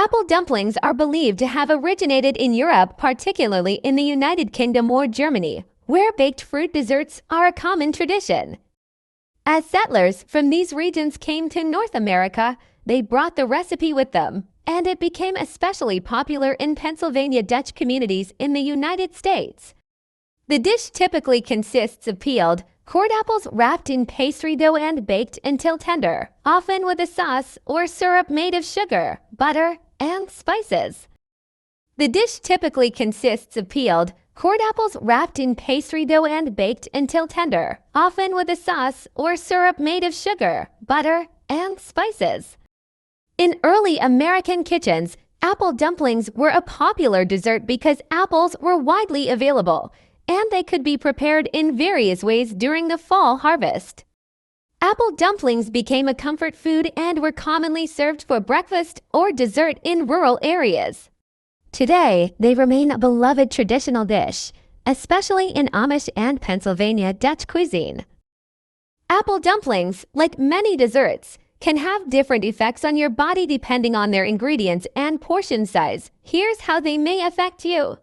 Apple dumplings are believed to have originated in Europe, particularly in the United Kingdom or Germany, where baked fruit desserts are a common tradition. As settlers from these regions came to North America, they brought the recipe with them, and it became especially popular in Pennsylvania Dutch communities in the United States. The dish typically consists of peeled, cored apples wrapped in pastry dough and baked until tender, often with a sauce or syrup made of sugar, butter, and spices. The dish typically consists of peeled, cored apples wrapped in pastry dough and baked until tender, often with a sauce or syrup made of sugar, butter, and spices. In early American kitchens, apple dumplings were a popular dessert because apples were widely available, and they could be prepared in various ways during the fall harvest. Apple dumplings became a comfort food and were commonly served for breakfast or dessert in rural areas. Today, they remain a beloved traditional dish, especially in Amish and Pennsylvania Dutch cuisine. Apple dumplings, like many desserts, can have different effects on your body depending on their ingredients and portion size. Here's how they may affect you.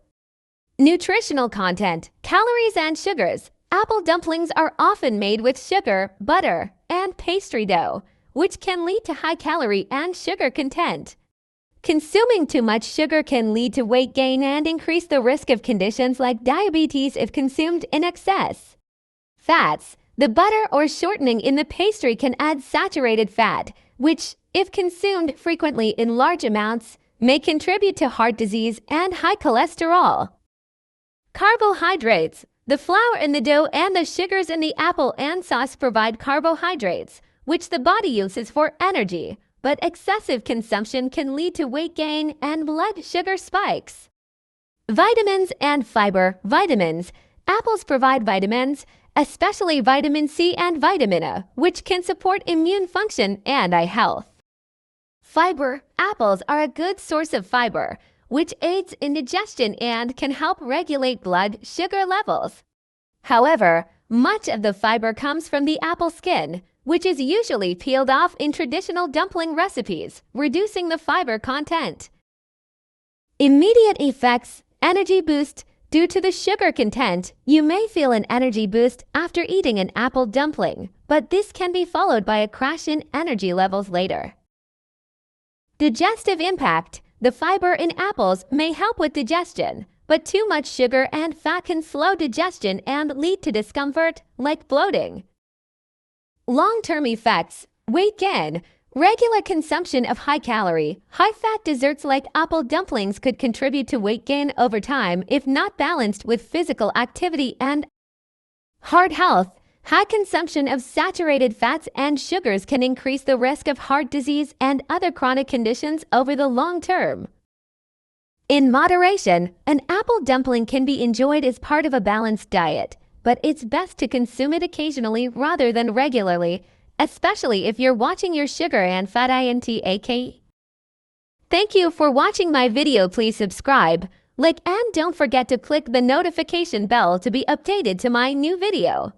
Nutritional content, calories and sugars. Apple dumplings are often made with sugar, butter, and pastry dough, which can lead to high calorie and sugar content. Consuming too much sugar can lead to weight gain and increase the risk of conditions like diabetes if consumed in excess. Fats. The butter or shortening in the pastry can add saturated fat, which, if consumed frequently in large amounts, may contribute to heart disease and high cholesterol. Carbohydrates. The flour in the dough and the sugars in the apple and sauce provide carbohydrates, which the body uses for energy, but excessive consumption can lead to weight gain and blood sugar spikes. Vitamins and fiber. Vitamins. Apples provide vitamins, especially vitamin C and vitamin A, which can support immune function and eye health. Fiber. Apples are a good source of fiber, which aids in digestion and can help regulate blood sugar levels. However, much of the fiber comes from the apple skin, which is usually peeled off in traditional dumpling recipes, reducing the fiber content. Immediate effects. Energy boost. Due to the sugar content, you may feel an energy boost after eating an apple dumpling, but this can be followed by a crash in energy levels later. Digestive impact. The fiber in apples may help with digestion, but too much sugar and fat can slow digestion and lead to discomfort, like bloating. Long-term effects. Weight gain. Regular consumption of high-calorie, high-fat desserts like apple dumplings could contribute to weight gain over time if not balanced with physical activity and heart health. High consumption of saturated fats and sugars can increase the risk of heart disease and other chronic conditions over the long term. In moderation, an apple dumpling can be enjoyed as part of a balanced diet, but it's best to consume it occasionally rather than regularly, especially if you're watching your sugar and fat intake. Thank you for watching my video. Please subscribe, like, and don't forget to click the notification bell to be updated to my new video.